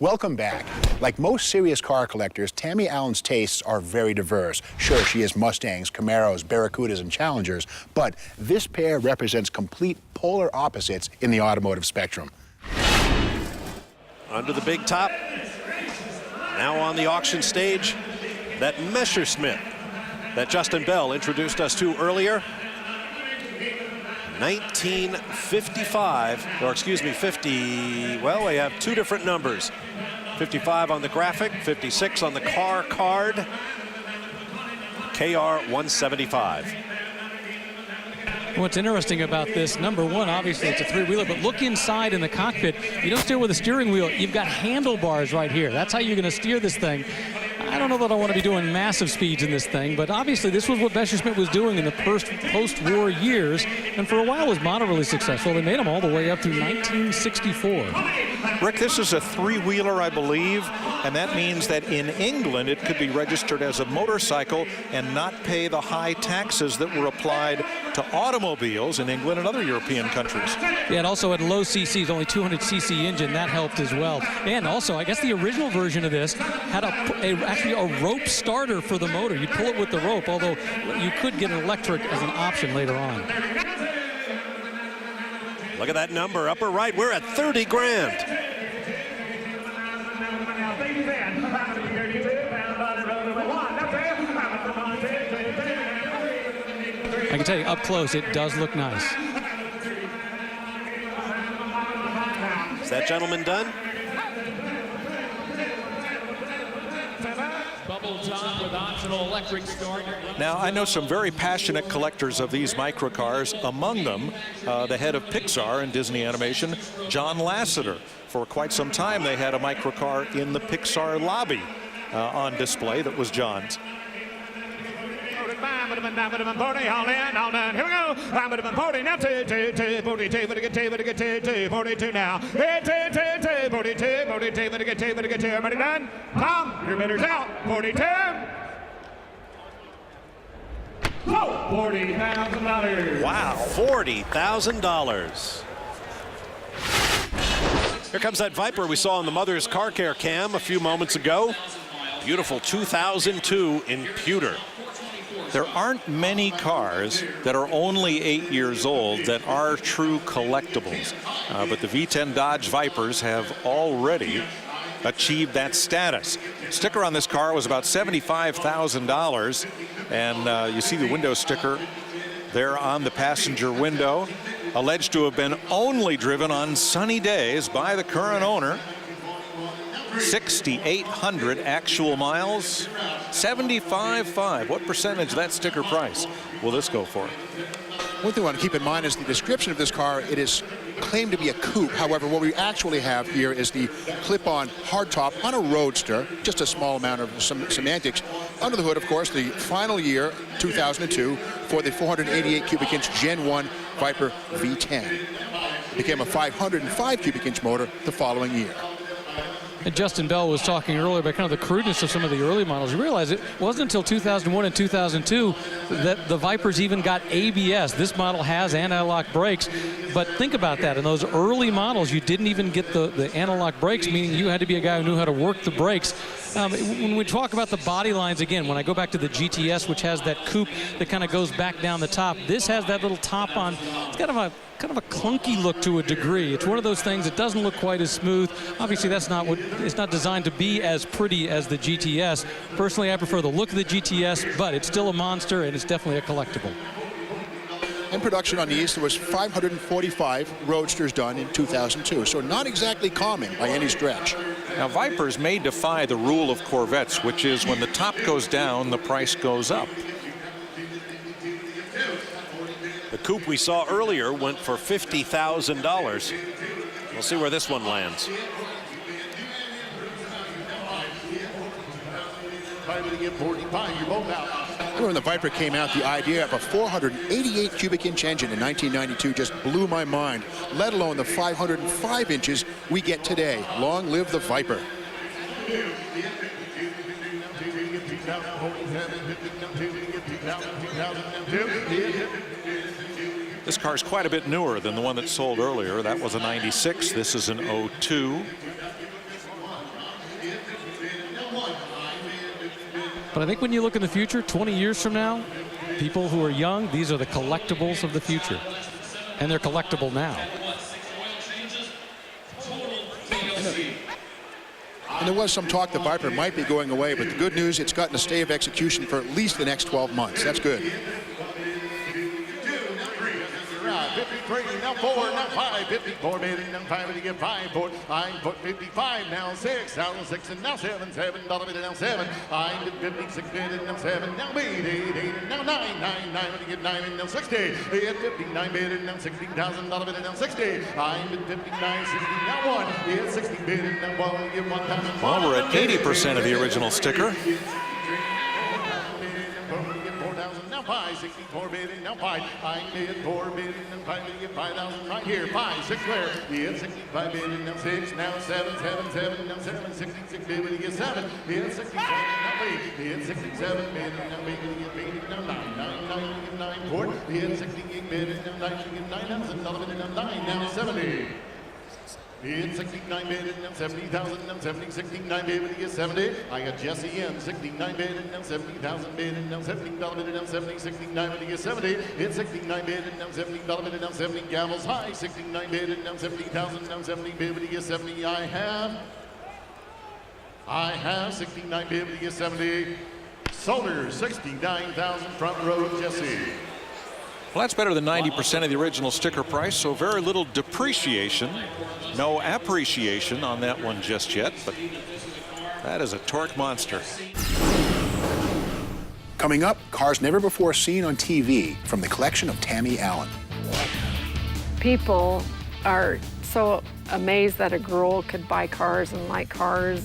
Welcome back. Like most serious car collectors, Tammy Allen's tastes are very diverse. Sure, she has Mustangs, Camaros, Barracudas, and Challengers, but this pair represents complete polar opposites in the automotive spectrum. Under the big top, now on the auction stage, that Messerschmitt that Justin Bell introduced us to earlier. 1955, or excuse me, 50, well, we have two different numbers. 55 on the graphic, 56 on the car card. KR 175. What's interesting about this, number one, obviously it's a three-wheeler, but look inside in the cockpit. You don't steer with a steering wheel. You've got handlebars right here. That's how you're going to steer this thing. I don't know that I want to be doing massive speeds in this thing, but obviously this was what Messerschmitt was doing in the post-war years, and for a while was moderately successful. They made them all the way up through 1964. Rick, this is a three-wheeler, I believe, and that means that in England it could be registered as a motorcycle and not pay the high taxes that were applied to automobiles in England and other European countries. Yeah, it also had low CCs, only 200cc engine. That helped as well. And also, I guess the original version of this had actually a rope starter for the motor. You pull it with the rope, although you could get an electric as an option later on. Look at that number, upper right. We're at 30 grand. I can tell you, up close, it does look nice. Is that gentleman done? Now, I know some very passionate collectors of these microcars, among them the head of Pixar and Disney Animation, John Lasseter. For quite some time, they had a microcar in the Pixar lobby on display that was John's. Here we go. Now 42 now. 42. Everybody done? Tom, your bidder's out. 42. Oh, $40,000. Wow, $40,000. Here comes that Viper we saw on the Mother's Car Care cam a few moments ago. Beautiful 2002 in pewter. There aren't many cars that are only 8 years old that are true collectibles, but the V10 Dodge Vipers have already achieved that status. Sticker on this car was about $75,000, and you see the window sticker there on the passenger window, alleged to have been only driven on sunny days by the current owner. 6,800 actual miles, 75.5. What percentage of that sticker price will this go for? One thing I want to keep in mind is the description of this car. It is claimed to be a coupe. However, what we actually have here is the clip-on hardtop on a roadster, just a small amount of some semantics. Under the hood, of course, the final year, 2002, for the 488 cubic inch Gen 1 Viper V10. It became a 505 cubic inch motor the following year. And Justin Bell was talking earlier about kind of the crudeness of some of the early models. You realize it wasn't until 2001 and 2002 that the Vipers even got ABS. This model has anti-lock brakes, but think about that. In those early models, you didn't even get the anti-lock brakes, meaning you had to be a guy who knew how to work the brakes. When we talk about the body lines, again, when I go back to the GTS, which has that coupe that kind of goes back down the top, this has that little top on. It's kind of a clunky look to a degree. It's one of those things that doesn't look quite as smooth. Obviously, that's not what it's not designed to be as pretty as the GTS. Personally, I prefer the look of the GTS, but it's still a monster and it's definitely a collectible. In production on these, there was 545 Roadsters done in 2002, so not exactly common by any stretch. Now, Vipers may defy the rule of Corvettes, which is when the top goes down, the price goes up. The coupe we saw earlier went for $50,000. We'll see where this one lands. When the Viper came out, the idea of a 488 cubic inch engine in 1992 just blew my mind, let alone the 505 inches we get today. Long live the Viper. This car is quite a bit newer than the one that sold earlier. That was a 96. This is an 02. But I think when you look in the future, 20 years from now, people who are young, these are the collectibles of the future. And they're collectible now. And there was some talk the Viper might be going away, but the good news, it's gotten a stay of execution for at least the next 12 months. That's good. 53, now 4, now 5, 54, bidding, now 5, bidding, get 5, 4, I'm put 55, now 6, now 6, and now 7, $7, bidding, now 7, I'm at 56, bidding, now 7, now 8, 8, now 9, 9, bidding, get 9, and now 60, at 59, bidding, now $16,000, bidding, now 60, I'm at 59, 60, now 1, at 60, bidding, now 1, get 1,000. Well, we're at 80% of the original sticker. Now 5, 64 bidding, now 5, I bid 4 bidding, and 5 bidding, get 5,000 right here, 5, 6 where, yeah, 65 bidding, now 6, now 7, 7, 7, now 7, 66 bidding, get 7, yeah, 67, now 8, yeah, 67 bidding, now 8, get 8, now 9, 9, 9, get 9, 4, yeah, 68 bidding, now 9, get $9,000, bidding, now 9, now 70. It's 69 bidding, now 70,000, now 70, 69 bidding, get 70. I got Jesse in, 69 bidding, now 70,000 bidding, now $17 bidding, now 70, 69 bidding, get 70. It's 69 bidding, now $17 bidding, now 70, Gavels high, 69 bidding, now 70,000, now 70 bidding, get 70. I have 69 bidding, get 70. Solder, 69,000, front row, Jesse. Well, that's better than 90% of the original sticker price, so very little depreciation. No appreciation on that one just yet, but that is a torque monster. Coming up, cars never before seen on TV from the collection of Tammy Allen. People are so amazed that a girl could buy cars and like cars.